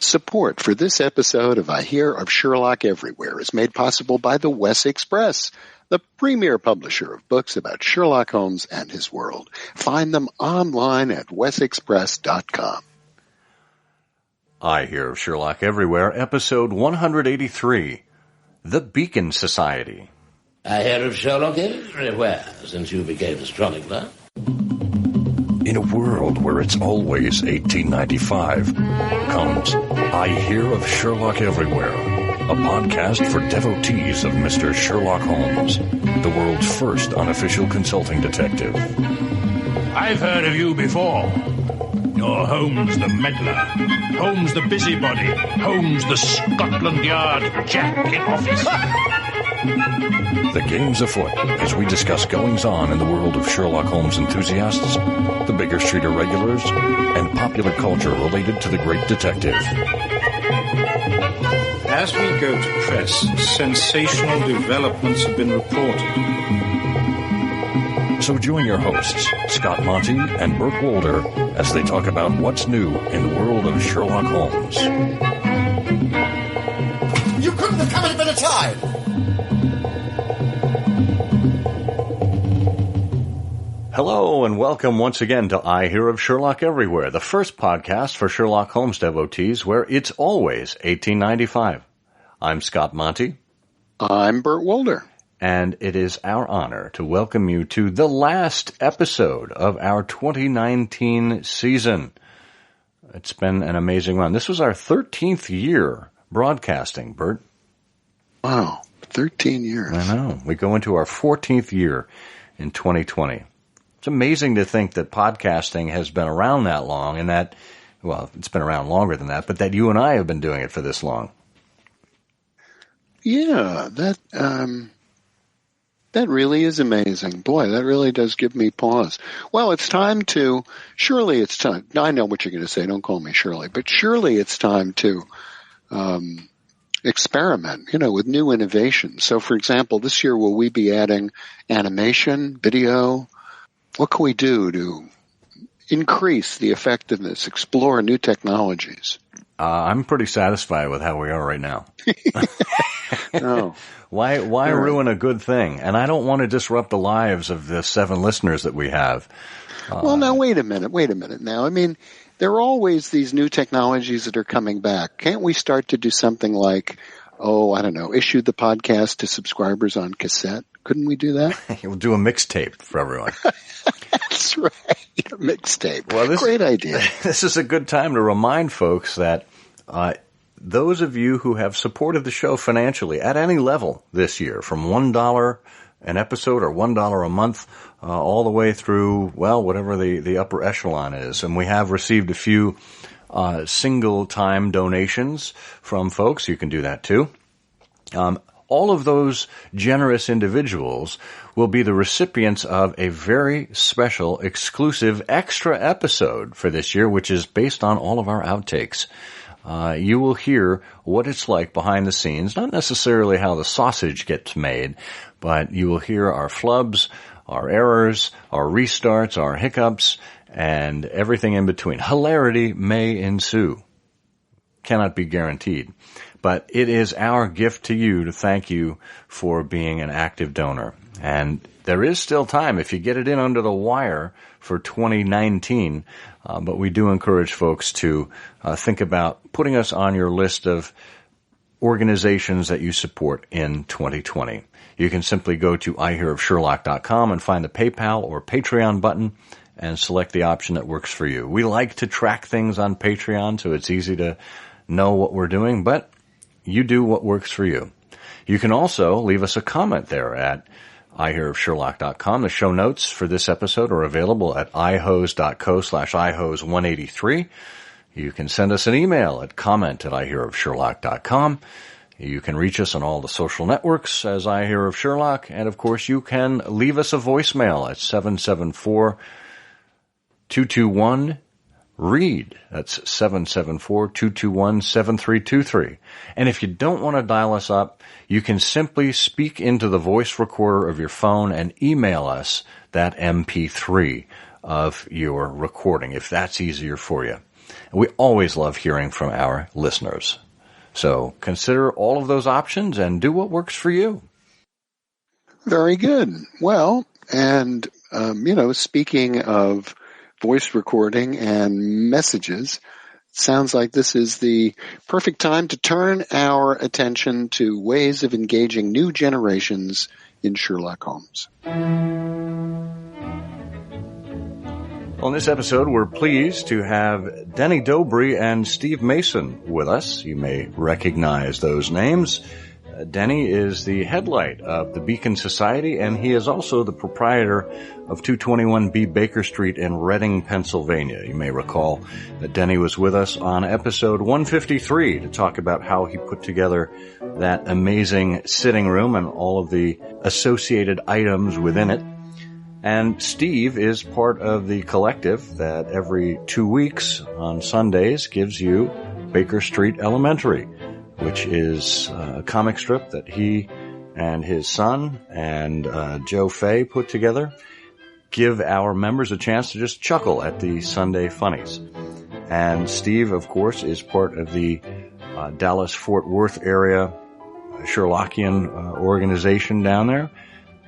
Support for this episode of I Hear of Sherlock Everywhere is made possible by the Wes Express, the premier publisher of books about Sherlock Holmes and his world. Find them online at wesexpress.com. I Hear of Sherlock Everywhere, episode 183, The Beacon Society. I hear of Sherlock everywhere since you became a chronicler. In a world where it's always 1895, comes I Hear of Sherlock Everywhere, a podcast for devotees of Mr. Sherlock Holmes, the world's first unofficial consulting detective. I've heard of you before. You're Holmes the meddler, Holmes the busybody, Holmes the Scotland Yard Jack in office. The game's afoot as we discuss goings-on in the world of Sherlock Holmes enthusiasts, the Baker Street irregulars, and popular culture related to the great detective. As we go to press, sensational developments have been reported. So join your hosts, Scott Monty and Burt Wolder, as they talk about what's new in the world of Sherlock Holmes. You couldn't have come at a better time! Hello and welcome once again to I Hear of Sherlock Everywhere, the first podcast for Sherlock Holmes devotees where it's always 1895. I'm Scott Monty. I'm Burt Wolder. And it is our honor to welcome you to the last episode of our 2019 season. It's been an amazing run. This was our 13th year broadcasting, Burt. Wow, 13 years. I know. We go into our 14th year in 2020. It's amazing to think that podcasting has been around that long and that, well, it's been around longer than that, but that you and I have been doing it for this long. Yeah, that really is amazing. Boy, that really does give me pause. Well, surely it's time. I know what you're going to say. Don't call me Shirley, but surely it's time to experiment, with new innovations. So, for example, this year, will we be adding animation, video? What can we do to increase the effectiveness, explore new technologies? I'm pretty satisfied with how we are right now. No. Why ruin a good thing? And I don't want to disrupt the lives of the 7 listeners that we have. Well, now, wait a minute now. I mean, there are always these new technologies that are coming back. Can't we start to do something like, issue the podcast to subscribers on cassette? Couldn't we do that? We'll do a mixtape for everyone. That's right, a mixtape. Well, great idea. This is a good time to remind folks that those of you who have supported the show financially at any level this year, from $1 an episode or $1 a month, all the way through, whatever the upper echelon is. And we have received a few single-time donations from folks. You can do that too. All of those generous individuals will be the recipients of a very special, exclusive, extra episode for this year, which is based on all of our outtakes. You will hear what it's like behind the scenes, not necessarily how the sausage gets made, but you will hear our flubs, our errors, our restarts, our hiccups, and everything in between. Hilarity may ensue. Cannot be guaranteed. But it is our gift to you to thank you for being an active donor. And there is still time if you get it in under the wire for 2019. But we do encourage folks to think about putting us on your list of organizations that you support in 2020. You can simply go to ihearofsherlock.com and find the PayPal or Patreon button and select the option that works for you. We like to track things on Patreon, so it's easy to know what we're doing, but you do what works for you. You can also leave us a comment there at ihearofsherlock.com. The show notes for this episode are available at ihose.co/ihose183. You can send us an email at comment@ihearofsherlock.com. You can reach us on all the social networks as I Hear of Sherlock. And, of course, you can leave us a voicemail at 774-221-READ. That's 774-221-7323. And if you don't want to dial us up, you can simply speak into the voice recorder of your phone and email us that MP3 of your recording, if that's easier for you. We always love hearing from our listeners. So consider all of those options and do what works for you. Very good. Well, and, speaking of voice recording and messages, sounds like this is the perfect time to turn our attention to ways of engaging new generations in Sherlock Holmes. On this episode, we're pleased to have Denny Dobry and Steve Mason with us. You may recognize those names. Denny is the headlight of the Beacon Society, and he is also the proprietor of 221B Baker Street in Reading, Pennsylvania. You may recall that Denny was with us on episode 153 to talk about how he put together that amazing sitting room and all of the associated items within it. And Steve is part of the collective that every 2 weeks on Sundays gives you Baker Street Elementary, which is a comic strip that he and his son and Joe Fay put together, give our members a chance to just chuckle at the Sunday funnies. And Steve, of course, is part of the Dallas-Fort Worth area Sherlockian organization down there,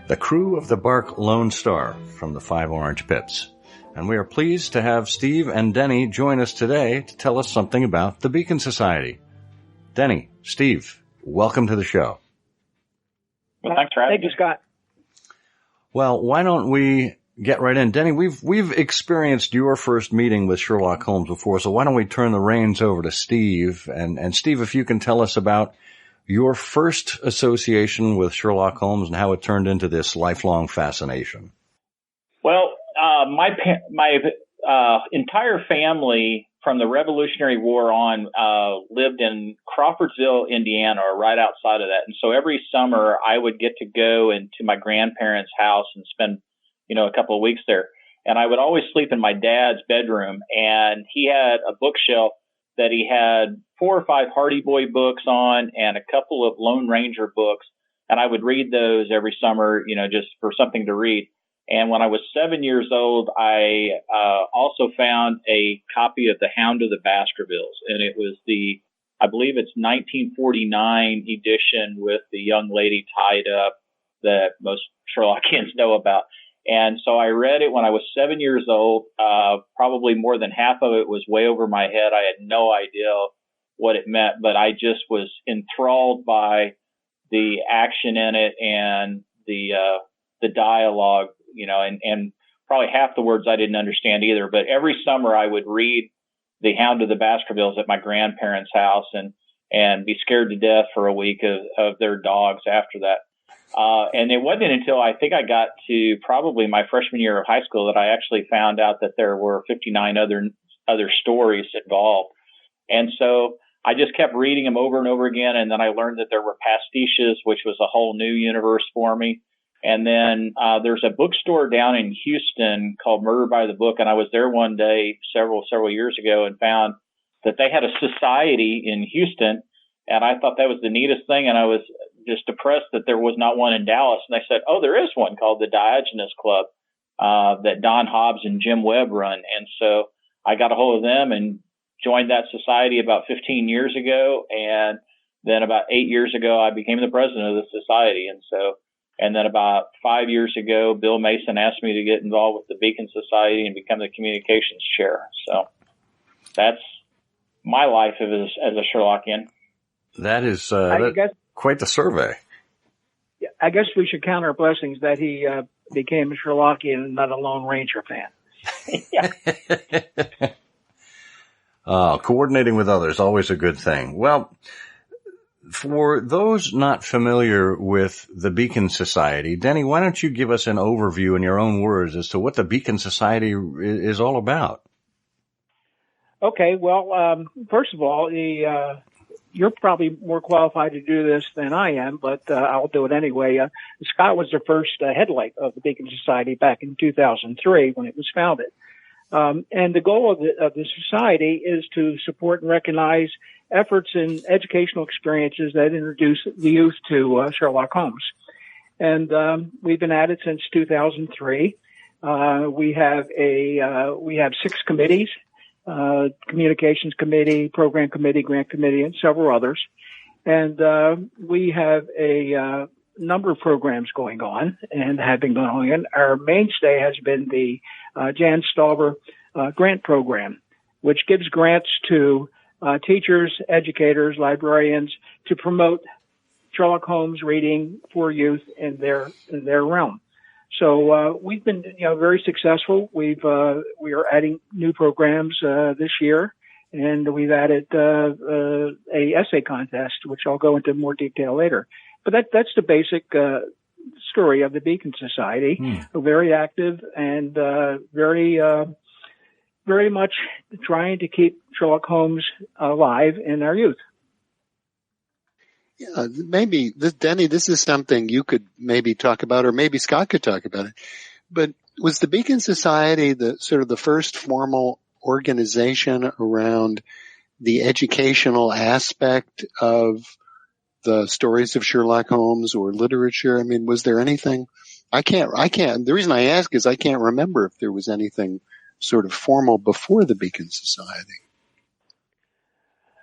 the crew of the Bark Lone Star from the Five Orange Pits. And we are pleased to have Steve and Denny join us today to tell us something about the Beacon Society. Denny, Steve, welcome to the show. Well, thanks for having me. Thank you, Scott. Well, why don't we get right in? Denny, we've experienced your first meeting with Sherlock Holmes before, so why don't we turn the reins over to Steve? And Steve, if you can tell us about your first association with Sherlock Holmes and how it turned into this lifelong fascination. Well, my entire family from the Revolutionary War on lived in Crawfordsville, Indiana, or right outside of that. And so every summer I would get to go into my grandparents' house and spend, a couple of weeks there. And I would always sleep in my dad's bedroom. And he had a bookshelf that he had 4 or 5 Hardy Boy books on and a couple of Lone Ranger books. And I would read those every summer, just for something to read. And when I was 7 years old, I also found a copy of The Hound of the Baskervilles. And it was I believe it's 1949 edition with the young lady tied up that most Sherlockians know about. And so I read it when I was 7 years old. Probably more than half of it was way over my head. I had no idea what it meant, but I just was enthralled by the action in it and the dialogue, and probably half the words I didn't understand either. But every summer I would read The Hound of the Baskervilles at my grandparents' house and be scared to death for a week of their dogs after that. And it wasn't until I think I got to probably my freshman year of high school that I actually found out that there were 59 other stories involved. And so I just kept reading them over and over again. And then I learned that there were pastiches, which was a whole new universe for me. And then there's a bookstore down in Houston called Murder by the Book. And I was there one day several years ago and found that they had a society in Houston. And I thought that was the neatest thing. And I was just depressed that there was not one in Dallas. And they said, oh, there is one called the Diogenes Club that Don Hobbs and Jim Webb run. And so I got a hold of them and joined that society about 15 years ago. And then about 8 years ago, I became the president of the society. And then about 5 years ago, Bill Mason asked me to get involved with the Beacon Society and become the communications chair. So that's my life as a Sherlockian. That is quite the survey. I guess we should count our blessings that he became a Sherlockian and not a Lone Ranger fan. Coordinating with others, always a good thing. Well, for those not familiar with the Beacon Society, Denny, why don't you give us an overview in your own words as to what the Beacon Society is all about? Okay, well, first of all, you're probably more qualified to do this than I am, but I'll do it anyway. Scott was the first headlight of the Beacon Society back in 2003 when it was founded. And the goal of the society is to support and recognize efforts in educational experiences that introduce the youth to Sherlock Holmes. And we've been at it since 2003. We have 6 committees, communications committee, program committee, grant committee, and several others. And we have a number of programs going on and have been going on. Our mainstay has been the Jan Stauber grant program, which gives grants to teachers, educators, librarians to promote Sherlock Holmes reading for youth in their realm. So we've been very successful. We are adding new programs this year, and we've added a essay contest, which I'll go into more detail later. But that's the basic story of the Beacon Society. We're very active and very much trying to keep Sherlock Holmes alive in our youth. Yeah, maybe, Denny, this is something you could maybe talk about, or maybe Scott could talk about it. But was the Beacon Society the sort of the first formal organization around the educational aspect of the stories of Sherlock Holmes or literature? I mean, was there anything? I can't, the reason I ask is I can't remember if there was anything sort of formal before the Beacon Society.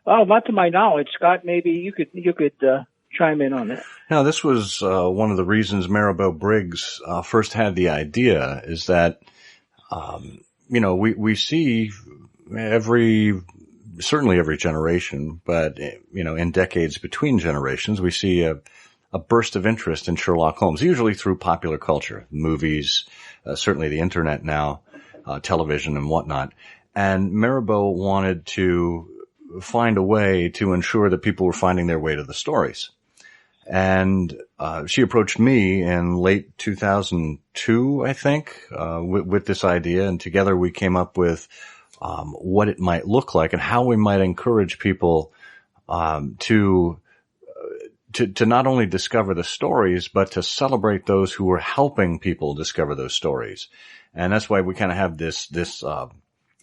Oh, not to my knowledge. Scott, maybe you could chime in on that. Now, this was one of the reasons Maribel Briggs first had the idea, is that we see certainly every generation, but in decades between generations, we see a burst of interest in Sherlock Holmes, usually through popular culture, movies, certainly the internet now, television and whatnot. And Maribel wanted to find a way to ensure that people were finding their way to the stories. And she approached me in late 2002, I think, with this idea. And together we came up with what it might look like and how we might encourage people to not only discover the stories, but to celebrate those who were helping people discover those stories. And that's why we kind of have this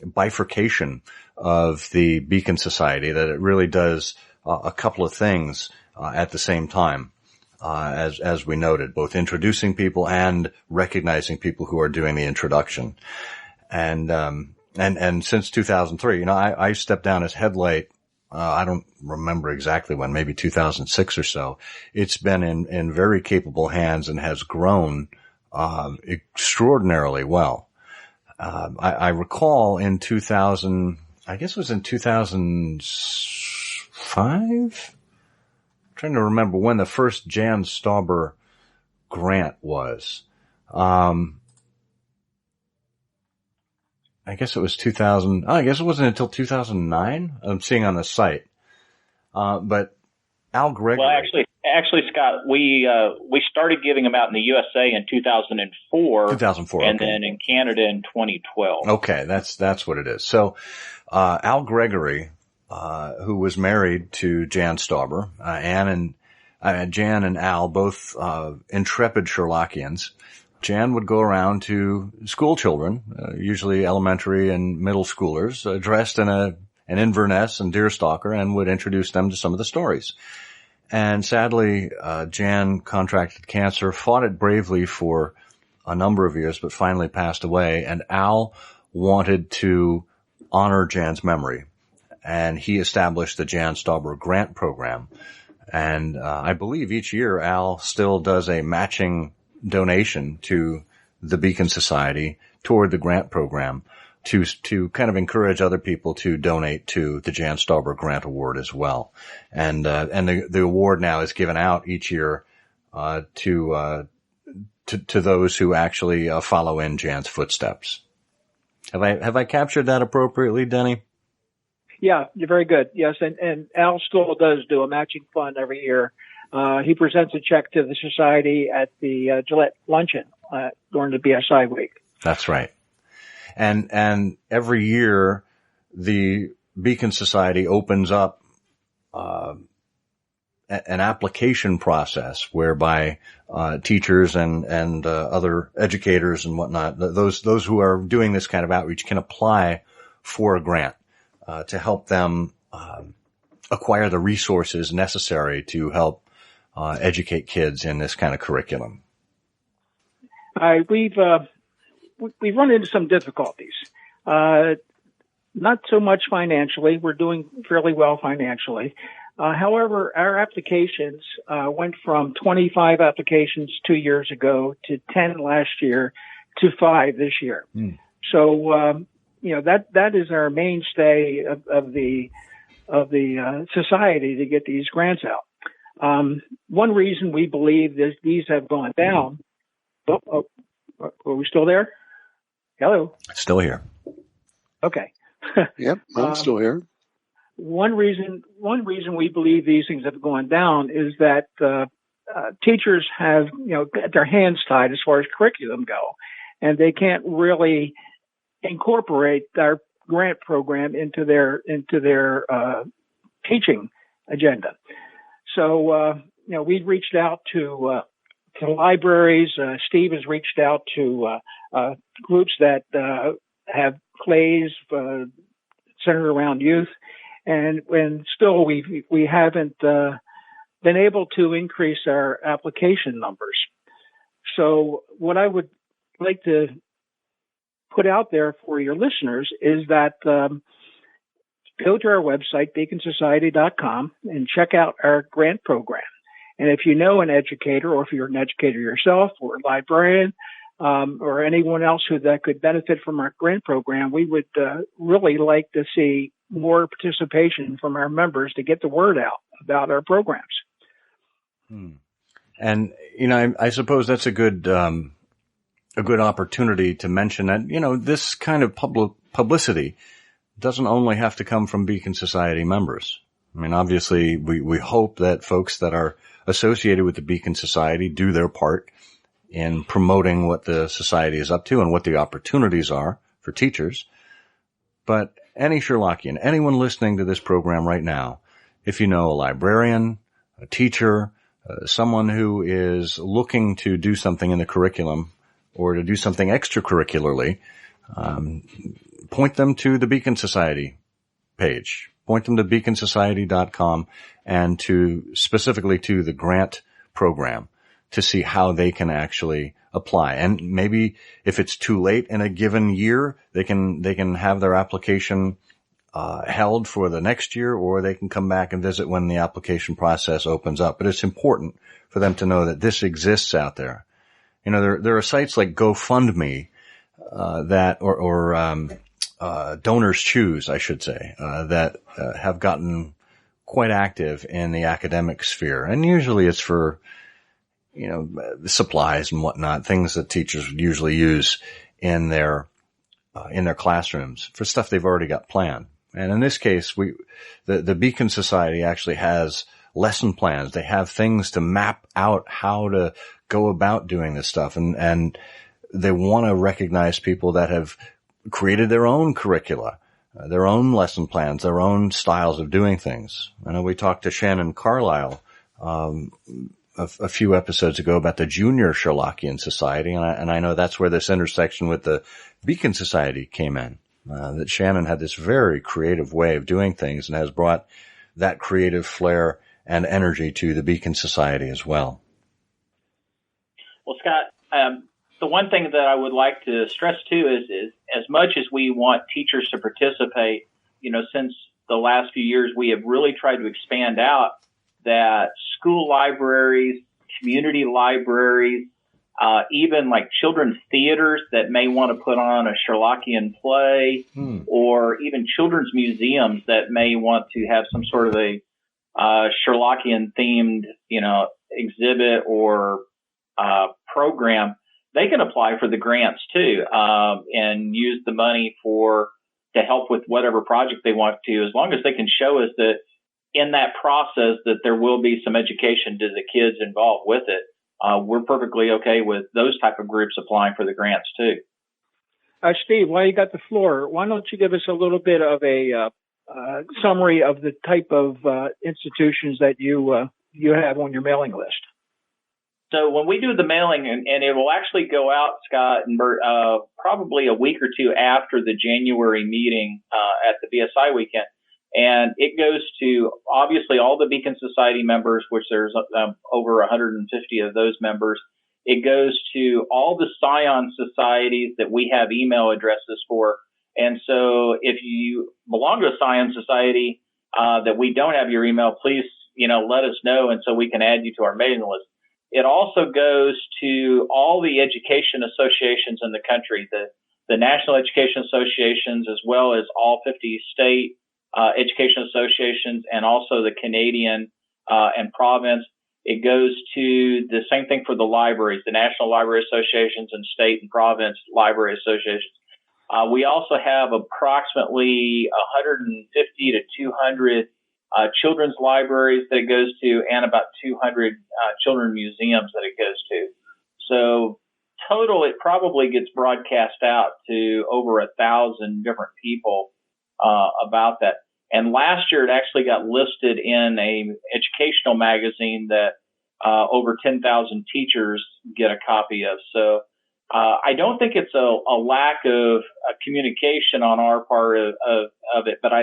bifurcation of the Beacon Society, that it really does a couple of things at the same time, as we noted, both introducing people and recognizing people who are doing the introduction. And since 2003, I stepped down as Headlight. I don't remember exactly when, maybe 2006 or so. It's been in very capable hands and has grown extraordinarily well. I recall in 2000, I guess it was in 2005? I'm trying to remember when the first Jan Stauber grant was. I guess it was 2000. I guess it wasn't until 2009. I'm seeing on the site. But Al Gregory. Well, actually, Scott, we started giving them out in the USA in 2004. 2004, and then in Canada in 2012. Okay, that's what it is. So, Al Gregory, who was married to Jan Stauber, Jan and Al, both intrepid Sherlockians. Jan would go around to school children, usually elementary and middle schoolers, dressed in an Inverness and deerstalker, and would introduce them to some of the stories. And sadly, Jan contracted cancer, fought it bravely for a number of years, but finally passed away. And Al wanted to honor Jan's memory, and he established the Jan Stauber Grant Program. And I believe each year Al still does a matching donation to the Beacon Society toward the grant program to kind of encourage other people to donate to the Jan Stauber Grant Award as well. And the award now is given out each year to those who actually follow in Jan's footsteps. Have I captured that appropriately, Denny? Yeah, you're very good. Yes, and Al still does do a matching fund every year. He presents a check to the society at the Gillette luncheon during the BSI week. That's right. And every year the Beacon Society opens up an application process whereby teachers and other educators and whatnot, those who are doing this kind of outreach, can apply for a grant to help them acquire the resources necessary to help educate kids in this kind of curriculum. We've run into some difficulties. Not so much financially. We're doing fairly well financially. However, our applications went from 25 applications 2 years ago to 10 last year to 5 this year. So, that is our mainstay of the society to get these grants out. One reason we believe that these have gone down. Are we still there? Hello. Still here. Okay. Yep, I'm still here. One reason we believe these things have gone down is that teachers have, got their hands tied as far as curriculum go, and they can't really incorporate our grant program into their teaching agenda. So, we've reached out to libraries. Steve has reached out to groups that have plays centered around youth. And still we haven't been able to increase our application numbers. So what I would like to put out there for your listeners is that go to our website, beaconsociety.com, and check out our grant program. And if you know an educator, or if you're an educator yourself, or a librarian, or anyone else that could benefit from our grant program, we would really like to see more participation from our members to get the word out about our programs. And, I suppose that's a good opportunity to mention that, this kind of publicity doesn't only have to come from Beacon Society members. I mean, obviously we hope that folks that are associated with the Beacon Society do their part in promoting what the society is up to and what the opportunities are for teachers. But any Sherlockian, anyone listening to this program right now, if you know a librarian, a teacher, someone who is looking to do something in the curriculum or to do something extracurricularly, point them to the Beacon Society page. Point them to beaconsociety.com and specifically to the grant program to see how they can actually apply. And maybe if it's too late in a given year, they can have their application held for the next year, or they can come back and visit when the application process opens up. But it's important for them to know that this exists out there. There are sites like GoFundMe Donors Choose, I should say, that have gotten quite active in the academic sphere. And usually it's for supplies and whatnot, things that teachers usually use in their classrooms for stuff they've already got planned. And in this case, the Beacon Society actually has lesson plans. They have things to map out how to go about doing this stuff. And they want to recognize people that have created their own curricula, their own lesson plans, their own styles of doing things. I know we talked to Shannon Carlisle, a few episodes ago about the Junior Sherlockian Society, and I know that's where this intersection with the Beacon Society came in. That Shannon had this very creative way of doing things and has brought that creative flair and energy to the Beacon Society as well. Well, Scott, the one thing that I would like to stress too is as much as we want teachers to participate, since the last few years we have really tried to expand out that school libraries, community libraries, even like children's theaters that may want to put on a Sherlockian play, or even children's museums that may want to have some sort of a Sherlockian themed, exhibit or program. They can apply for the grants too, and use the money to help with whatever project they want to, as long as they can show us that in that process that there will be some education to the kids involved with it. We're perfectly okay with those type of groups applying for the grants too. Steve, while you got the floor, why don't you give us a little bit of a summary of the type of institutions that you have on your mailing list? So when we do the mailing, and it will actually go out, Scott, and probably a week or two after the January meeting at the BSI weekend, and it goes to obviously all the Beacon Society members, which there's over 150 of those members. It goes to all the Scion societies that we have email addresses for, And so if you belong to a science society that we don't have your email, please, let us know, and so we can add you to our mailing list. It also goes to all the education associations in the country, the National Education Associations, as well as all 50 state education associations, and also the Canadian and province. It goes to the same thing for the libraries, the National Library Associations and state and province library associations. We also have approximately 150 to 200 children's libraries that it goes to, and about 200 children's museums that it goes to. So total, it probably gets broadcast out to over 1,000 different people about that. And last year, it actually got listed in a educational magazine that over 10,000 teachers get a copy of. So I don't think it's a lack of communication on our part of it, but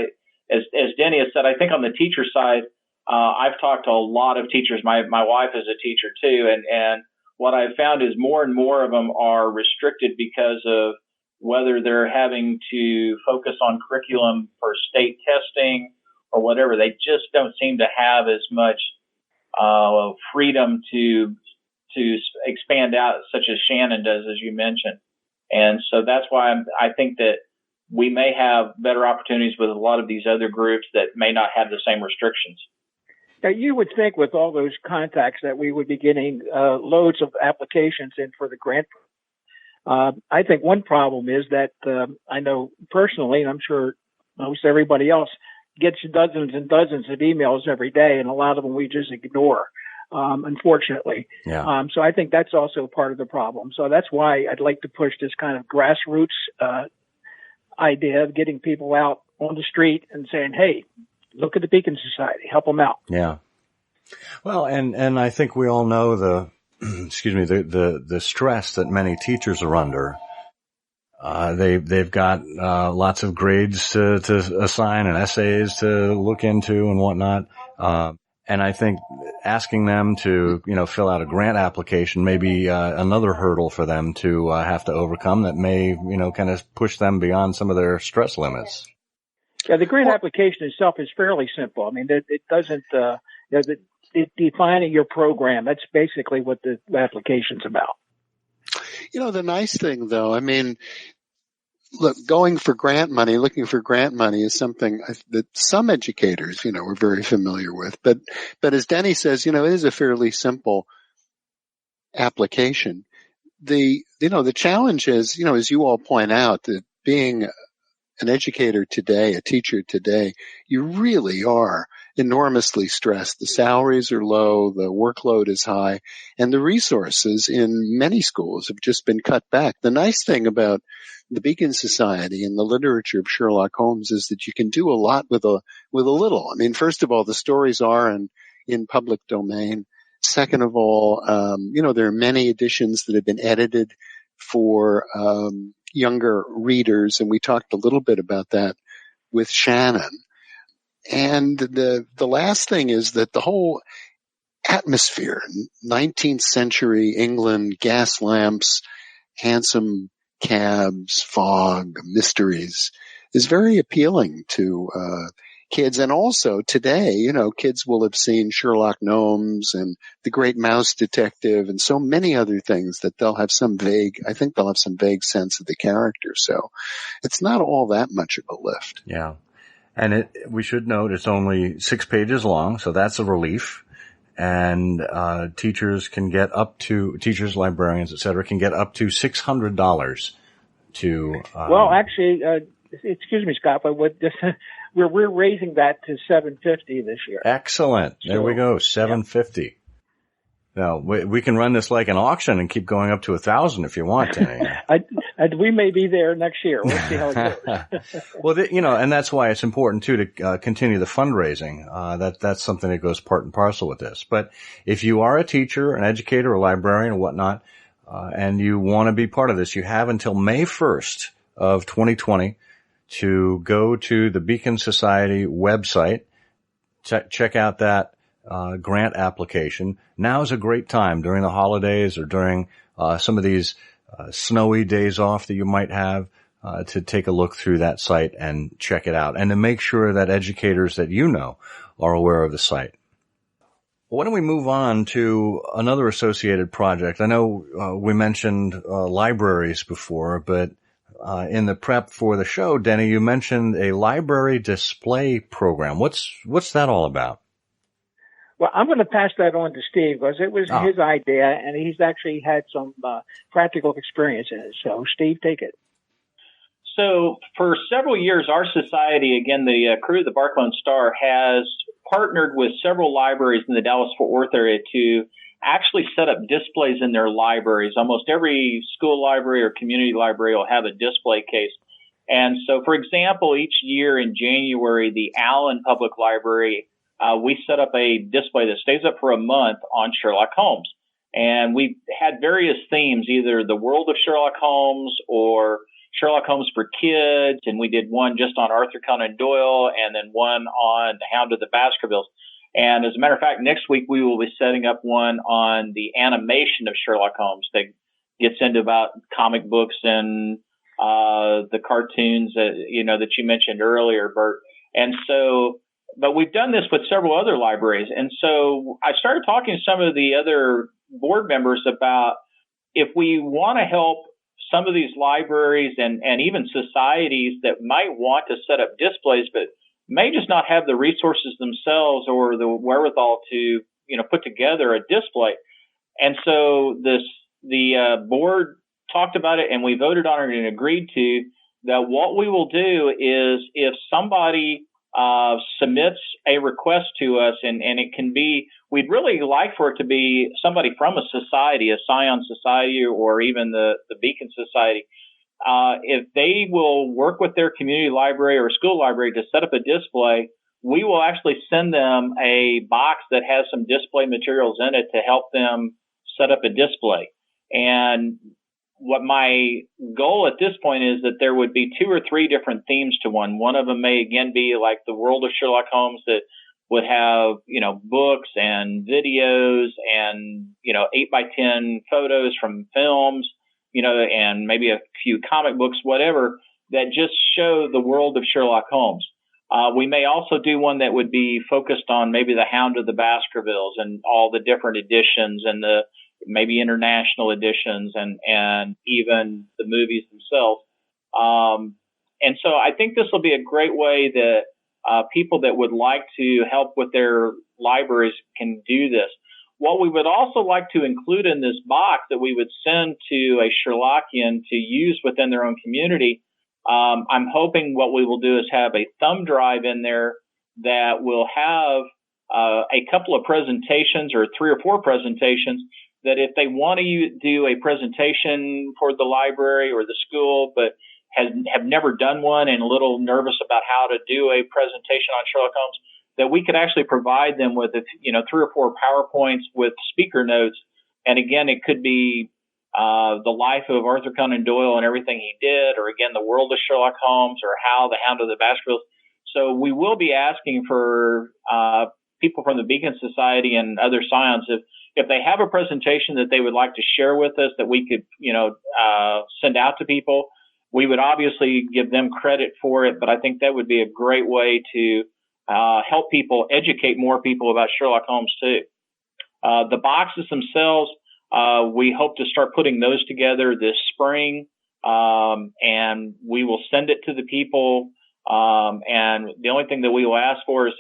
as Denny has said, I think on the teacher side, I've talked to a lot of teachers. My wife is a teacher too, and what I've found is more and more of them are restricted because of whether they're having to focus on curriculum for state testing or whatever. They just don't seem to have as much freedom to expand out, such as Shannon does, as you mentioned. And so that's why I think that we may have better opportunities with a lot of these other groups that may not have the same restrictions. Now, you would think with all those contacts that we would be getting loads of applications in for the grant. I think one problem is that I know personally, and I'm sure most everybody else, gets dozens and dozens of emails every day, and a lot of them we just ignore, unfortunately. Yeah. So I think that's also part of the problem. So that's why I'd like to push this kind of grassroots idea of getting people out on the street and saying, hey, look at the Beacon Society, help them out. Yeah. Well, and I think we all know the stress that many teachers are under. They've got lots of grades to assign and essays to look into and whatnot. And I think asking them to, fill out a grant application may be another hurdle for them to have to overcome that may, kind of push them beyond some of their stress limits. Yeah, the grant application itself is fairly simple. I mean, it doesn't, defining your program, that's basically what the application's about. The nice thing, though, I mean, look, looking for grant money is something that some educators, are very familiar with. But as Denny says, it is a fairly simple application. The challenge is, as you all point out, that being an educator today, a teacher today, you really are enormously stressed. The salaries are low, the workload is high, and the resources in many schools have just been cut back. The nice thing about the Beacon Society and the literature of Sherlock Holmes is that you can do a lot with a little. I mean, first of all, the stories are in public domain. Second of all, there are many editions that have been edited for younger readers, and we talked a little bit about that with Shannon. And the last thing is that the whole atmosphere, 19th century England, gas lamps, hansom cabs, fog, mysteries, is very appealing to kids. And also today, kids will have seen Sherlock Holmes and The Great Mouse Detective and so many other things that they'll have some vague sense of the character. So it's not all that much of a lift. Yeah. And we should note it's only 6 pages long, so that's a relief. And teachers, librarians, et cetera, can get up to $600 to. Well, actually, excuse me, Scott, but we're raising that to $750 this year. Excellent. There we go, $750. Yeah. Now we can run this like an auction and keep going up to 1,000 if you want, Denny. We may be there next year. We'll see how it goes. Well, and that's why it's important too to continue the fundraising. That's something that goes part and parcel with this. But if you are a teacher, an educator, a librarian, or whatnot, and you want to be part of this, you have until May 1st of 2020 to go to the Beacon Society website, check out that grant application. Now is a great time during the holidays or during some of these snowy days off that you might have. to take a look through that site and check it out, and to make sure that educators that you know are aware of the site. Why don't we move on to another associated project? I know we mentioned libraries before, but in the prep for the show, Denny, you mentioned a library display program. What's that all about? Well, I'm going to pass that on to Steve because it was his idea, and he's actually had some practical experience in it. So, Steve, take it. So, for several years, our society, again, the crew of the Barclone Star, has partnered with several libraries in the Dallas-Fort Worth area to actually set up displays in their libraries. Almost every school library or community library will have a display case. And so, for example, each year in January, the Allen Public Library, we set up a display that stays up for a month on Sherlock Holmes. And we had various themes, either the world of Sherlock Holmes or Sherlock Holmes for kids. And we did one just on Arthur Conan Doyle and then one on the Hound of the Baskervilles. And as a matter of fact, next week we will be setting up one on the animation of Sherlock Holmes that gets into about comic books and the cartoons that you mentioned earlier, Bert. And so, but we've done this with several other libraries. And so I started talking to some of the other board members about if we want to help some of these libraries and even societies that might want to set up displays, but may just not have the resources themselves or the wherewithal to, put together a display. And so the board talked about it and we voted on it and agreed to that what we will do is if somebody submits a request to us and it can be, we'd really like for it to be somebody from a society, a Scion Society or even the Beacon Society. If they will work with their community library or school library to set up a display, we will actually send them a box that has some display materials in it to help them set up a display. And what my goal at this point is that there would be 2 or 3 different themes to one. One of them may again be like the world of Sherlock Holmes that would have, books and videos and, 8x10 photos from films, and maybe a few comic books, whatever, that just show the world of Sherlock Holmes. We may also do one that would be focused on maybe the Hound of the Baskervilles and all the different editions and the maybe international editions and even the movies themselves. And so I think this will be a great way that people that would like to help with their libraries can do this. What we would also like to include in this box that we would send to a Sherlockian to use within their own community, I'm hoping what we will do is have a thumb drive in there that will have a couple of presentations or 3 or 4 presentations that if they want to do a presentation for the library or the school, but have never done one and a little nervous about how to do a presentation on Sherlock Holmes, that we could actually provide them with, 3 or 4 PowerPoints with speaker notes. And again, it could be the life of Arthur Conan Doyle and everything he did, or again, the world of Sherlock Holmes, or how the Hound of the Baskervilles. So we will be asking for people from the Beacon Society and other Scions, if they have a presentation that they would like to share with us that we could, send out to people, we would obviously give them credit for it. But I think that would be a great way to help people, educate more people about Sherlock Holmes too. The boxes themselves, we hope to start putting those together this spring, and we will send it to the people. And the only thing that we will ask for is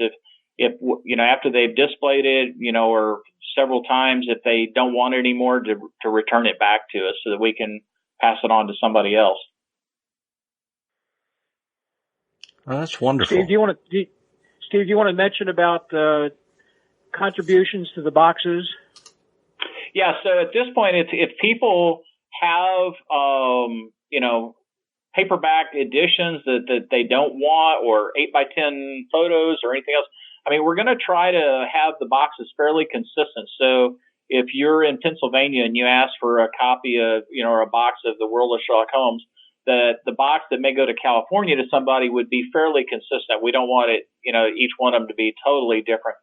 if after they've displayed it, or several times, if they don't want it anymore, to return it back to us so that we can pass it on to somebody else. Oh, that's wonderful. Steve, do you want to mention about contributions to the boxes? Yeah. So at this point, if people have, paperback editions that they don't want, or 8x10 photos or anything else, we're going to try to have the boxes fairly consistent. So if you're in Pennsylvania and you ask for a copy of, or a box of The World of Sherlock Holmes, the box that may go to California to somebody would be fairly consistent. We don't want it, each one of them to be totally different.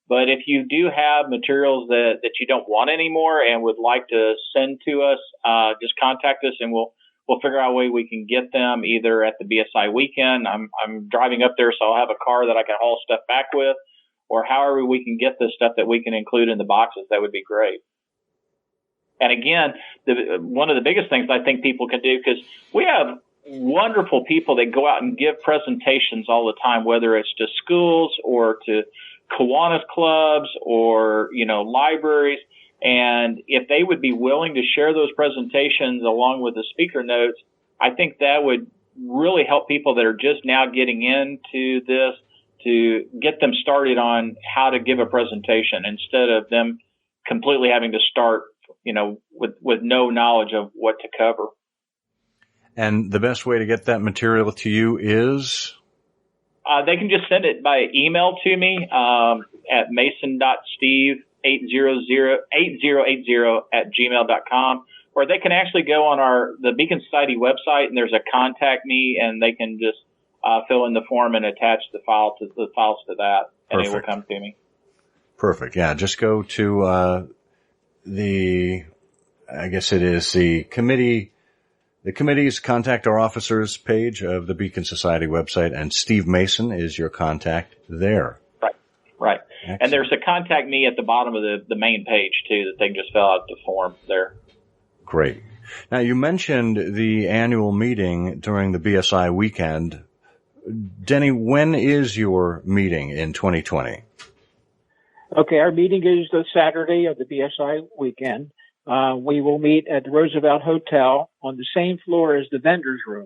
But if you do have materials that you don't want anymore and would like to send to us, just contact us and we'll figure out a way we can get them either at the BSI weekend. I'm driving up there, so I'll have a car that I can haul stuff back with, or however we can get this stuff that we can include in the boxes. That would be great. And again, one of the biggest things I think people can do, because we have wonderful people that go out and give presentations all the time, whether it's to schools or to Kiwanis clubs or, libraries. And if they would be willing to share those presentations along with the speaker notes, I think that would really help people that are just now getting into this to get them started on how to give a presentation instead of them completely having to start with no knowledge of what to cover. And the best way to get that material to you is? They can just send it by email to me at mason.steve8080@gmail.com, or they can actually go on the Beacon Society website, and there's a contact me, and they can just fill in the form and attach the files to that, and Perfect. it will come to me. Perfect. Yeah, just go to the committee's Contact Our Officers page of the Beacon Society website, and Steve Mason is your contact there. Right. Excellent. And there's a contact me at the bottom of the main page, too, that they can just fill out the form there. Great. Now, you mentioned the annual meeting during the BSI weekend. Denny, when is your meeting in 2020? Okay, our meeting is the Saturday of the BSI weekend. We will meet at the Roosevelt Hotel on the same floor as the vendor's room.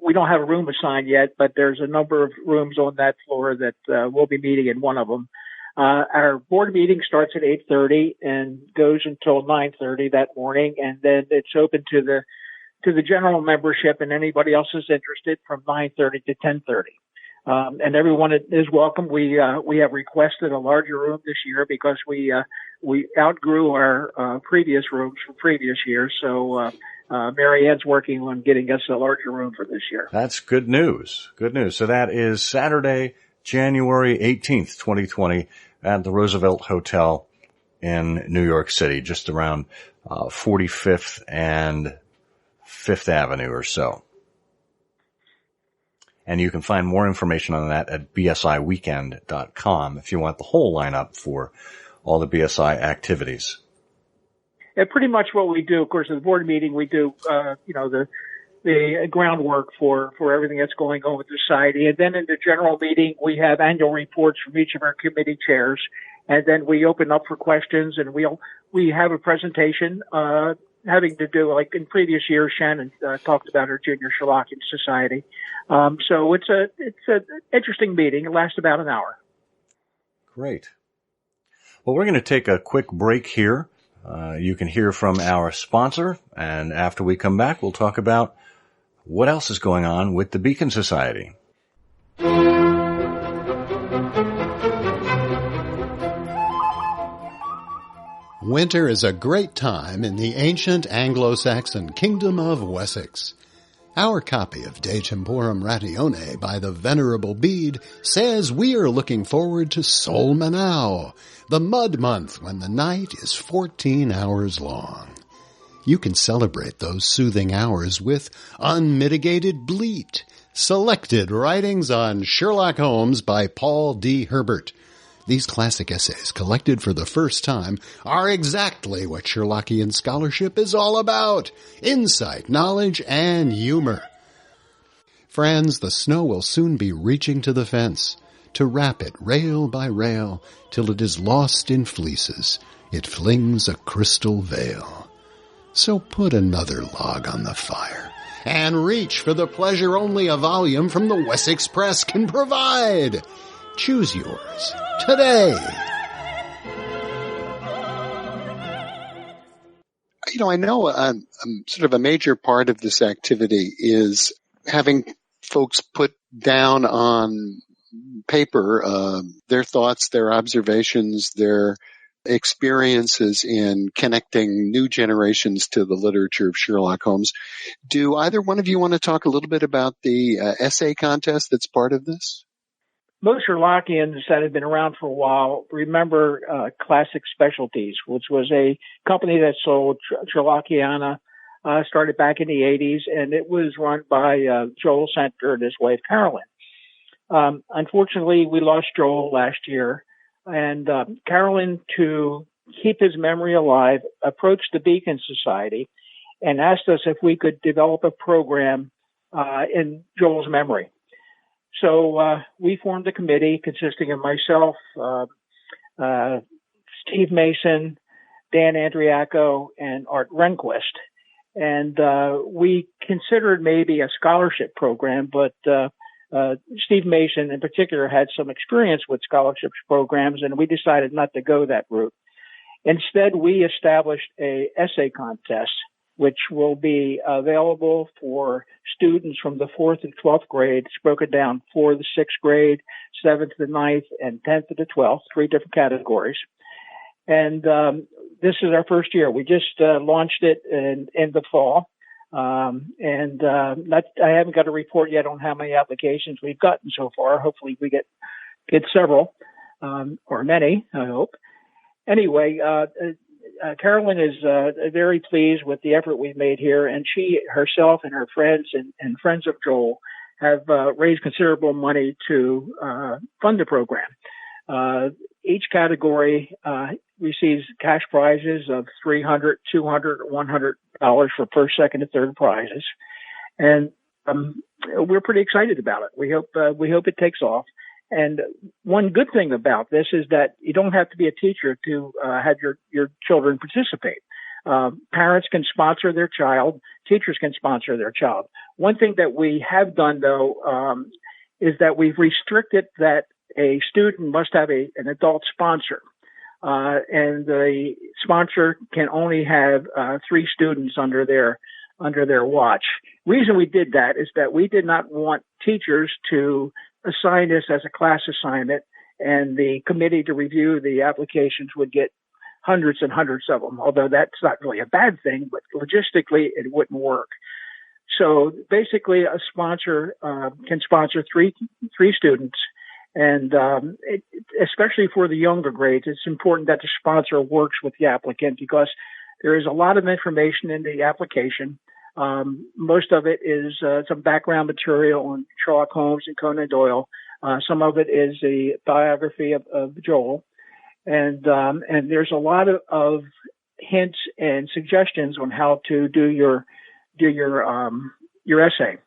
We don't have a room assigned yet, but there's a number of rooms on that floor that we'll be meeting in one of them. Our board meeting starts at 8:30 and goes until 9:30 that morning, and then it's open to the general membership and anybody else who's interested from 9:30 to 10:30. And everyone is welcome. We have requested a larger room this year because we outgrew our previous rooms from previous years. So Mary Ann's working on getting us a larger room for this year. That's good news. Good news. So that is Saturday, January 18th, 2020 at the Roosevelt Hotel in New York City, just around 45th and 5th Avenue or so. And you can find more information on that at bsiweekend.com if you want the whole lineup for all the BSI activities. Yeah, pretty much what we do, of course, at the board meeting, we do, the groundwork for everything that's going on with the society. And then in the general meeting, we have annual reports from each of our committee chairs. And then we open up for questions, and we have a presentation, having to do, like in previous years, Shannon talked about her Junior Sherlockian Society. So it's an interesting meeting. It lasts about an hour. Great. Well, we're going to take a quick break here. You can hear from our sponsor, and after we come back, we'll talk about what else is going on with the Beacon Society. Winter is a great time in the ancient Anglo-Saxon kingdom of Wessex. Our copy of De Temporum Ratione by the Venerable Bede says we are looking forward to Solmanau, the mud month when the night is 14 hours long. You can celebrate those soothing hours with Unmitigated Bleat, selected writings on Sherlock Holmes by Paul D. Herbert. These classic essays, collected for the first time, are exactly what Sherlockian scholarship is all about: insight, knowledge, and humor. Friends, the snow will soon be reaching to the fence, to wrap it rail by rail, till it is lost in fleeces. It flings a crystal veil. So put another log on the fire, and reach for the pleasure only a volume from the Wessex Press can provide. Choose yours today. I know sort of a major part of this activity is having folks put down on paper their thoughts, their observations, their experiences in connecting new generations to the literature of Sherlock Holmes. Do either one of you want to talk a little bit about the essay contest that's part of this? Most Sherlockians that have been around for a while remember Classic Specialties, which was a company that sold Sherlockiana started back in the 80s, and it was run by Joel Center and his wife, Carolyn. Unfortunately, we lost Joel last year, and Carolyn, to keep his memory alive, approached the Beacon Society and asked us if we could develop a program in Joel's memory. So we formed a committee consisting of myself, Steve Mason, Dan Andriaco, and Art Rehnquist. And we considered maybe a scholarship program, but Steve Mason in particular had some experience with scholarship programs, and we decided not to go that route. Instead, we established a essay contest, which will be available for students from the 4th and 12th grade. It's broken down for the 6th grade, 7th to 9th, and 10th to the 12th, 3 different categories. And this is our first year. We just launched it in the fall. I haven't got a report yet on how many applications we've gotten so far. Hopefully we get several, or many, I hope. Anyway, Carolyn is very pleased with the effort we've made here, and she herself and her friends and friends of Joel have raised considerable money to fund the program. Each category receives cash prizes of $300, $200, $100 for first, second, and third prizes, and we're pretty excited about it. We hope it takes off. And one good thing about this is that you don't have to be a teacher to have your children participate. Parents can sponsor their child. Teachers can sponsor their child. One thing that we have done, though, is that we've restricted that a student must have an adult sponsor. And the sponsor can only have 3 students under their watch. Reason we did that is that we did not want teachers to assign this as a class assignment, and the committee to review the applications would get hundreds and hundreds of them, although that's not really a bad thing, but logistically it wouldn't work. So basically a sponsor can sponsor three students, and especially for the younger grades, it's important that the sponsor works with the applicant, because there is a lot of information in the application. Most of it is some background material on Sherlock Holmes and Conan Doyle. Some of it is the biography of Joel, and there's a lot of hints and suggestions on how to do your essay.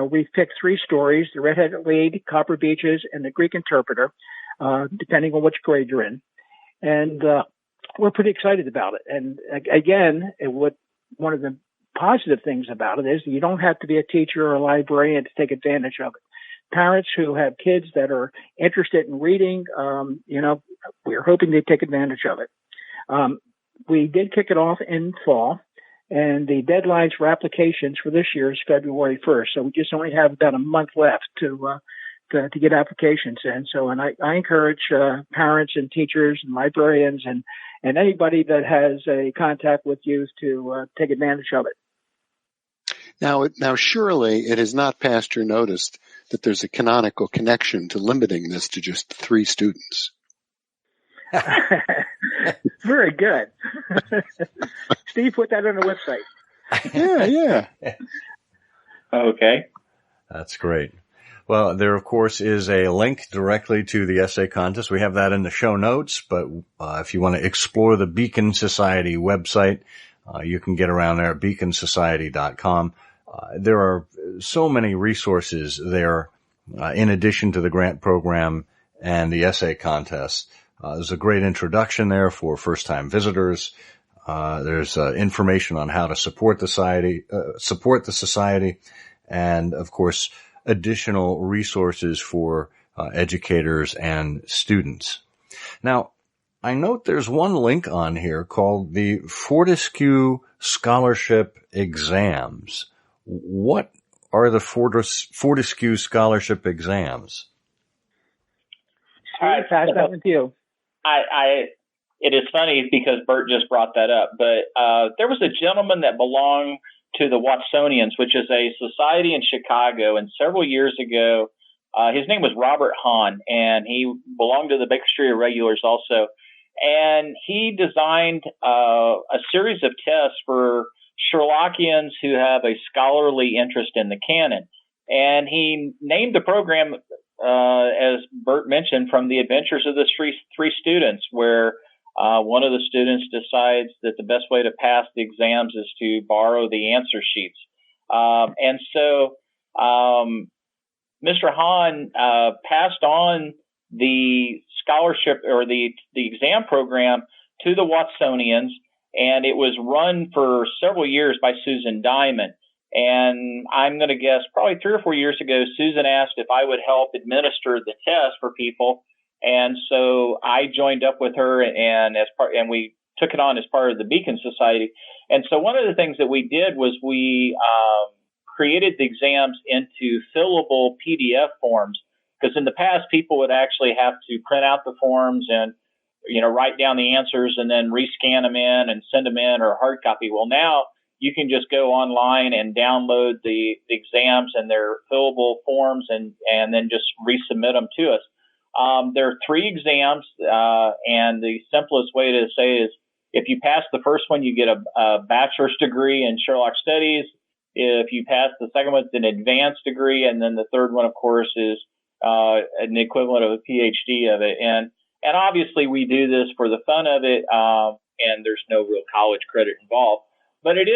We've picked 3 stories: the Red-Headed Lead, Copper Beaches, and the Greek Interpreter, depending on which grade you're in. And we're pretty excited about it. And again, one of the positive things about it is you don't have to be a teacher or a librarian to take advantage of it. Parents who have kids that are interested in reading, we're hoping they take advantage of it. We did kick it off in fall, and the deadlines for applications for this year is February 1st. So we just only have about a month left to get applications in. So, and I encourage parents and teachers and librarians and anybody that has a contact with youth to take advantage of it. Now, surely it has not passed your notice that there's a canonical connection to limiting this to just 3 students. Very good. Steve, put that on the website. Yeah. Okay. That's great. Well, there, of course, is a link directly to the essay contest. We have that in the show notes, but if you want to explore the Beacon Society website, you can get around there at beaconsociety.com. There are so many resources there, in addition to the grant program and the essay contest. There's a great introduction there for first-time visitors. There's information on how to support the society, and of course, additional resources for educators and students. Now, I note there's one link on here called the Fortescue Scholarship Exams. What are the Fortescue Scholarship Exams? All right, pass that with you. It is funny because Bert just brought that up, but there was a gentleman that belonged to the Watsonians, which is a society in Chicago, and several years ago, his name was Robert Hahn, and he belonged to the Baker Street Irregulars also, and he designed a series of tests for Sherlockians who have a scholarly interest in the canon. And he named the program, as Bert mentioned, from the adventures of the three students, where one of the students decides that the best way to pass the exams is to borrow the answer sheets. And so Mr. Hahn passed on the scholarship or the exam program to the Watsonians, and it was run for several years by Susan Diamond. And I'm going to guess probably 3 or 4 years ago, Susan asked if I would help administer the test for people. And so I joined up with her and we took it on as part of the Beacon Society. And so one of the things that we did was we created the exams into fillable PDF forms, because in the past people would actually have to print out the forms and, write down the answers and then rescan them in and send them in, or hard copy. Well, now you can just go online and download the exams and their fillable forms and then just resubmit them to us. There are 3 exams, and the simplest way to say is if you pass the first one, you get a bachelor's degree in Sherlock Studies. If you pass the second one, it's an advanced degree. And then the third one, of course, is an equivalent of a PhD of it. And obviously we do this for the fun of it, and there's no real college credit involved. But it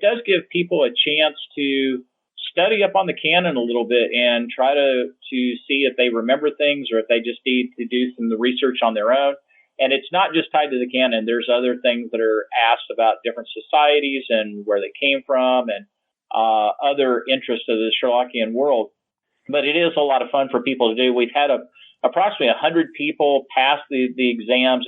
does give people a chance to study up on the canon a little bit and try to see if they remember things or if they just need to do some of the research on their own. And it's not just tied to the canon. There's other things that are asked about different societies and where they came from and other interests of the Sherlockian world. But it is a lot of fun for people to do. We've had approximately 100 people pass the exams,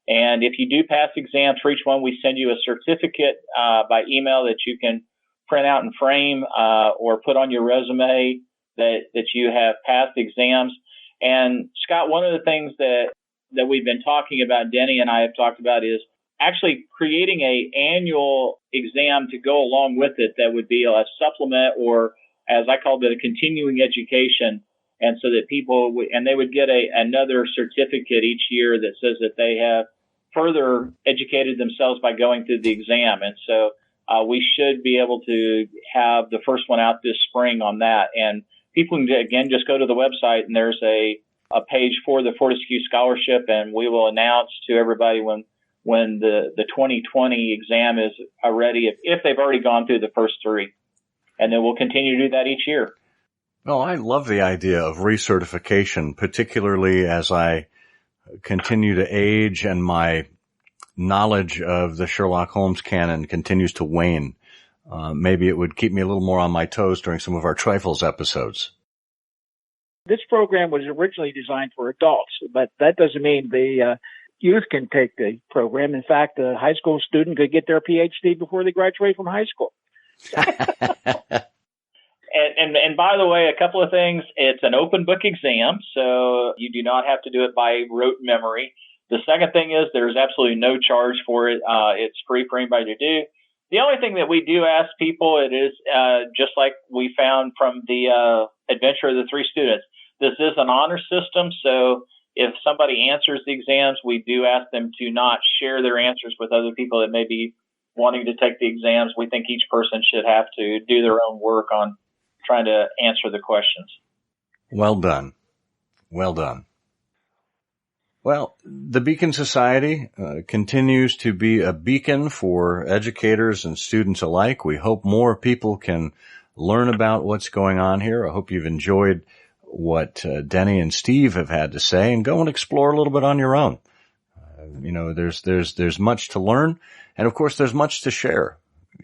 and if you do pass exams for each one, we send you a certificate by email that you can print out and frame or put on your resume that you have passed exams. And Scott, one of the things that we've been talking about, Denny and I have talked about, is actually creating a annual exam to go along with it that would be a supplement, or as I called it, a continuing education. And so that people, and they would get another certificate each year that says that they have further educated themselves by going through the exam. And so we should be able to have the first one out this spring on that. And people can, again, just go to the website, and there's a page for the Fortescue Scholarship, and we will announce to everybody when the 2020 exam is ready, if they've already gone through the first 3. And then we'll continue to do that each year. Well, I love the idea of recertification, particularly as I continue to age and my knowledge of the Sherlock Holmes canon continues to wane. Maybe it would keep me a little more on my toes during some of our Trifles episodes. This program was originally designed for adults, but that doesn't mean the youth can take the program. In fact, a high school student could get their PhD before they graduate from high school. And by the way, a couple of things. It's an open book exam, so you do not have to do it by rote memory. The second thing is there's absolutely no charge for it. It's free for anybody to do. The only thing that we do ask people, it is just like we found from the adventure of the 3 students. This is an honor system, so if somebody answers the exams, we do ask them to not share their answers with other people that may be wanting to take the exams. We think each person should have to do their own work on trying to answer the questions. Well done. Well done. Well, the Beacon Society continues to be a beacon for educators and students alike. We hope more people can learn about what's going on here. I hope you've enjoyed what Denny and Steve have had to say, and go and explore a little bit on your own. There's much to learn, and of course there's much to share.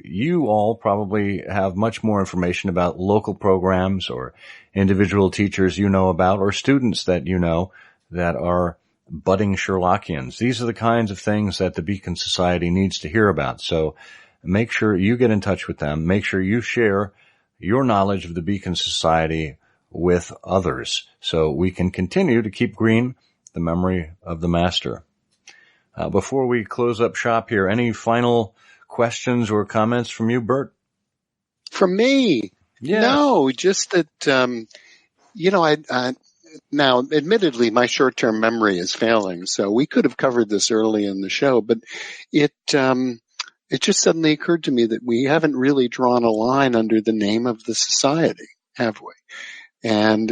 You all probably have much more information about local programs or individual teachers you know about, or students that you know that are budding Sherlockians. These are the kinds of things that the Beacon Society needs to hear about. So make sure you get in touch with them. Make sure you share your knowledge of the Beacon Society with others so we can continue to keep green the memory of the master. Before we close up shop here, any final questions or comments from you, Bert? From me? Yes. No, just that, now, admittedly, my short-term memory is failing, so we could have covered this early in the show, but it just suddenly occurred to me that we haven't really drawn a line under the name of the society, have we? And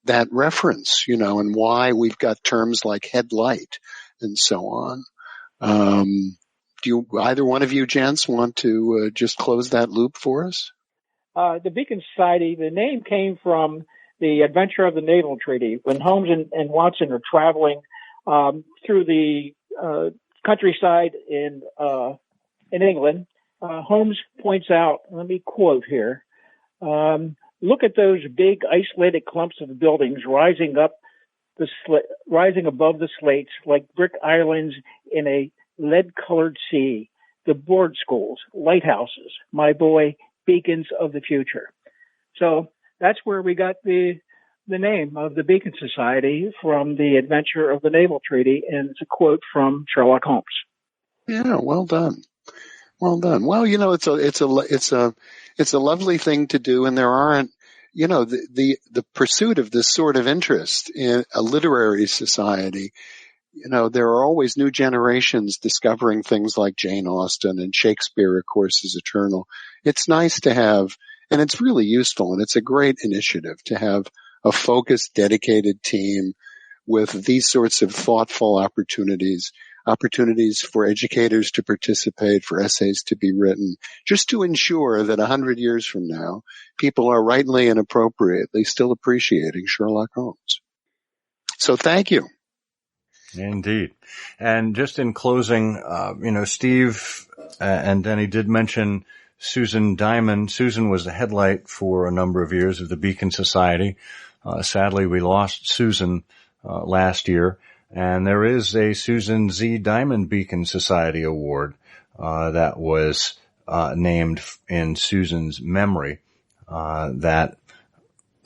that reference, and why we've got terms like headlight and so on. Do either one of you gents want to just close that loop for us? The Beacon Society, the name came from the adventure of the Naval Treaty. When Holmes and Watson are traveling through the countryside in England, Holmes points out, let me quote here, look at those big isolated clumps of buildings rising above the slates like brick islands in a lead-colored sea. The board schools, lighthouses, my boy, beacons of the future. So that's where we got the name of the Beacon Society, from the adventure of the Naval Treaty, and it's a quote from Sherlock Holmes. Yeah, well done. Well done. Well, it's a lovely thing to do, and there aren't, the pursuit of this sort of interest in a literary society. There are always new generations discovering things like Jane Austen, and Shakespeare, of course, is eternal. It's nice to have, and it's really useful, and it's a great initiative to have a focused, dedicated team with these sorts of thoughtful opportunities for educators to participate, for essays to be written, just to ensure that 100 years from now, people are rightly and appropriately still appreciating Sherlock Holmes. So thank you. Indeed. And just in closing, Steve and Denny did mention Susan Diamond. Susan was the headlight for a number of years of the Beacon Society. Sadly, we lost Susan last year. And there is a Susan Z. Diamond Beacon Society Award that was named in Susan's memory that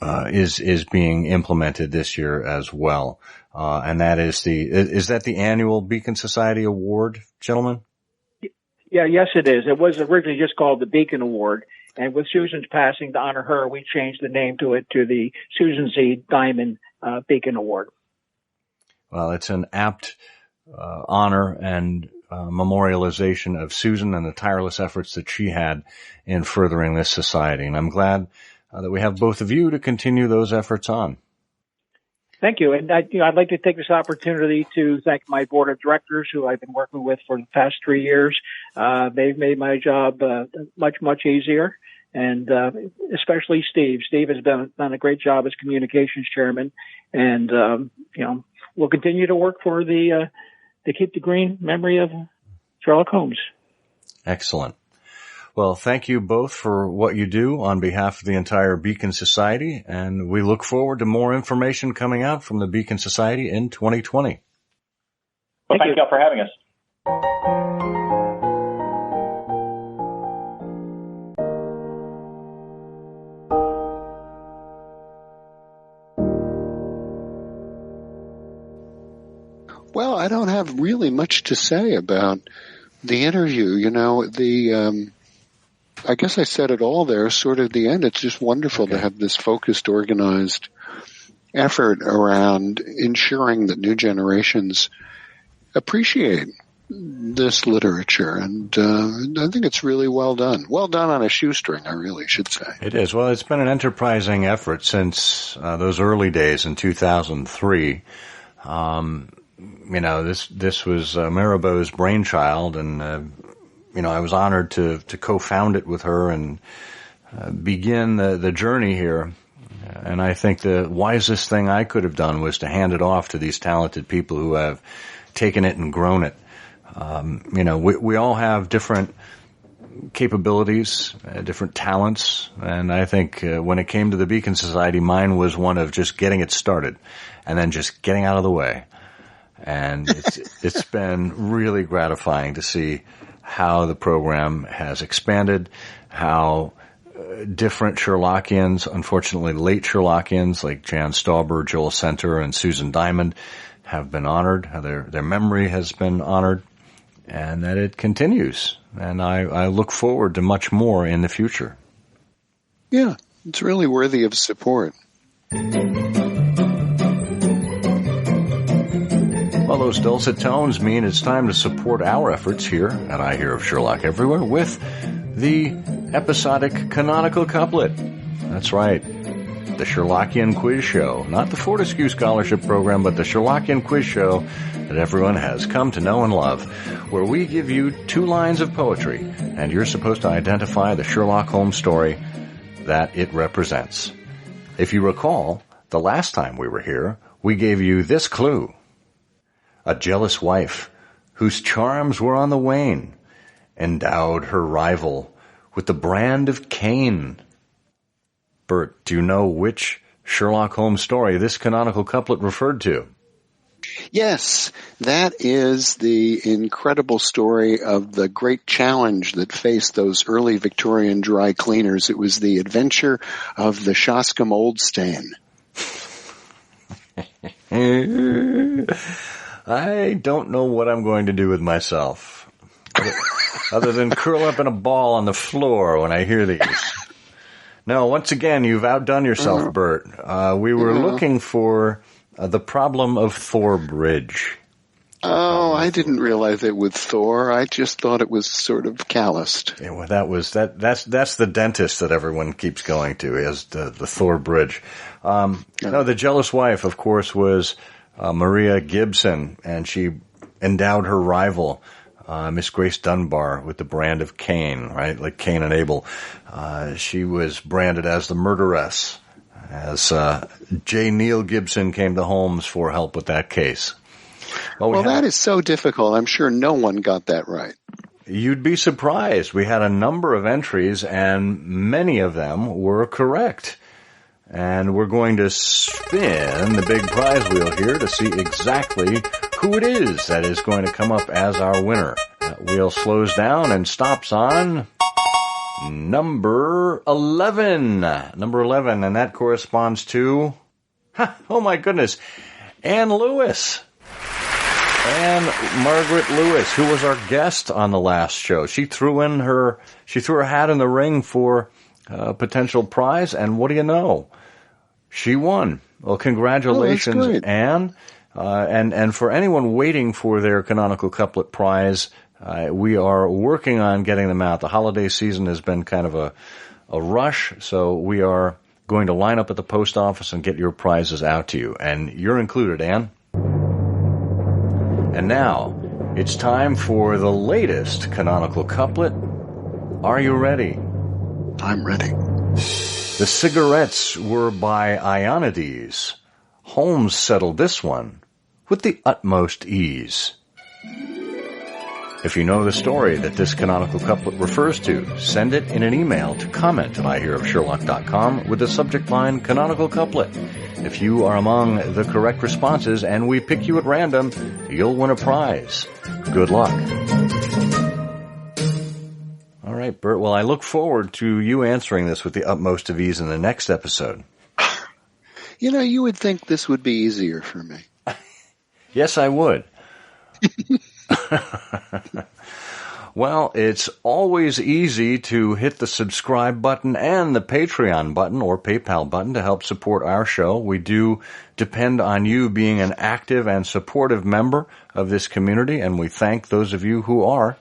is being implemented this year as well. And that is that the annual Beacon Society Award, gentlemen? Yeah, yes, it is. It was originally just called the Beacon Award. And with Susan's passing, to honor her, we changed the name to the Susan Z. Diamond Beacon Award. Well, it's an apt honor and memorialization of Susan and the tireless efforts that she had in furthering this society. And I'm glad that we have both of you to continue those efforts on. Thank you. And I'd like to take this opportunity to thank my board of directors, who I've been working with for the past 3 years. They've made my job much, much easier. And especially Steve. Steve has done a great job as communications chairman. And, we'll continue to work for to keep the green memory of Sherlock Holmes. Excellent. Well, thank you both for what you do on behalf of the entire Beacon Society, and we look forward to more information coming out from the Beacon Society in 2020. Well, thank you all for having us. Well, I don't have really much to say about the interview. I guess I said it all there, sort of the end. It's just wonderful to have this focused, organized effort around ensuring that new generations appreciate this literature. And I think it's really well done. Well done on a shoestring, I really should say. It is. Well, it's been an enterprising effort since those early days in 2003. This was Mirabeau's brainchild, and I was honored to co-found it with her and begin the journey here. And I think the wisest thing I could have done was to hand it off to these talented people who have taken it and grown it. We all have different capabilities, different talents, and I think when it came to the Beacon Society, mine was one of just getting it started and then just getting out of the way. And it's been really gratifying to see how the program has expanded, how different Sherlockians, unfortunately late Sherlockians like Jan Stauber, Joel Center, and Susan Diamond have been honored, how their memory has been honored, and that it continues. And I look forward to much more in the future. Yeah, it's really worthy of support. Well, those dulcet tones mean it's time to support our efforts here at I Hear of Sherlock Everywhere with the episodic Canonical Couplet. That's right. The Sherlockian Quiz Show. Not the Fortescue Scholarship Program, but the Sherlockian Quiz Show that everyone has come to know and love, where we give you 2 lines of poetry, and you're supposed to identify the Sherlock Holmes story that it represents. If you recall, the last time we were here, we gave you this clue. A jealous wife, whose charms were on the wane, endowed her rival with the brand of Cain. Bert, do you know which Sherlock Holmes story this canonical couplet referred to? Yes, that is the incredible story of the great challenge that faced those early Victorian dry cleaners. It was the adventure of the Shoscombe Old Stain. I don't know what I'm going to do with myself, other than curl up in a ball on the floor when I hear these. No, once again, you've outdone yourself, Bert. We were looking for the problem of Thor Bridge. Oh, I didn't realize it was Thor. I just thought it was sort of calloused. Yeah, well, that's the dentist that everyone keeps going to, is the Thor Bridge. No, the jealous wife, of course, was Maria Gibson, and she endowed her rival, Miss Grace Dunbar, with the brand of Cain, right? Like Cain and Abel. She was branded as the murderess, as J. Neil Gibson came to Holmes for help with that case. Well, that is so difficult. I'm sure no one got that right. You'd be surprised. We had a number of entries, and many of them were correct. And we're going to spin the big prize wheel here to see exactly who it is that is going to come up as our winner. That wheel slows down and stops on number 11. Number 11, and that corresponds to, oh my goodness, Anne Lewis. Anne Margaret Lewis, who was our guest on the last show. She threw her hat in the ring for a potential prize, and what do you know? She won. Well, congratulations, Anne. And for anyone waiting for their Canonical Couplet prize, we are working on getting them out. The holiday season has been kind of a rush, so we are going to line up at the post office and get your prizes out to you. And you're included, Anne. And now, it's time for the latest Canonical Couplet. Are you ready? I'm ready. The cigarettes were by Ionides. Holmes settled this one with the utmost ease. If you know the story that this canonical couplet refers to, send it in an email to comment@ihearofsherlock.com with the subject line Canonical Couplet. If you are among the correct responses and we pick you at random, you'll win a prize. Good luck. All right, Bert. Well, I look forward to you answering this with the utmost of ease in the next episode. You know, you would think this would be easier for me. Yes, I would. Well, it's always easy to hit the subscribe button and the Patreon button or PayPal button to help support our show. We do depend on you being an active and supportive member of this community, and we thank those of you who are.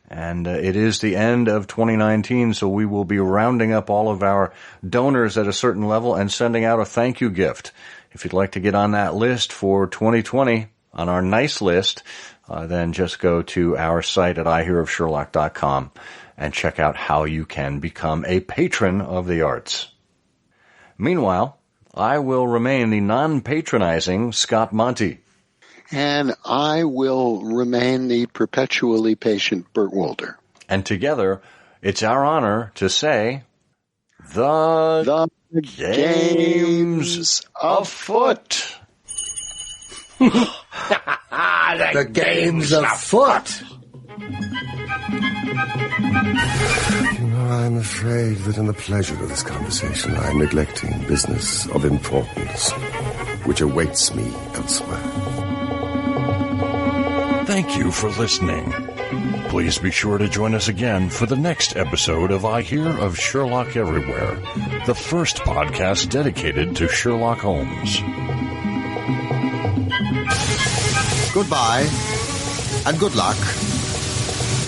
And it is the end of 2019, so we will be rounding up all of our donors at a certain level and sending out a thank you gift. If you'd like to get on that list for 2020, on our nice list, then just go to our site at ihearofsherlock.com and check out how you can become a patron of the arts. Meanwhile, I will remain the non-patronizing Scott Monty. And I will remain the perpetually patient Bert Wolder. And together, it's our honor to say, the game's afoot. The game's afoot. You know, I'm afraid that in the pleasure of this conversation, I'm neglecting business of importance, which awaits me elsewhere. Thank you for listening. Please be sure to join us again for the next episode of I Hear of Sherlock Everywhere, the first podcast dedicated to Sherlock Holmes. Goodbye, and good luck,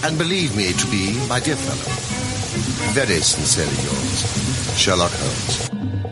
and believe me to be, my dear fellow, very sincerely yours, Sherlock Holmes.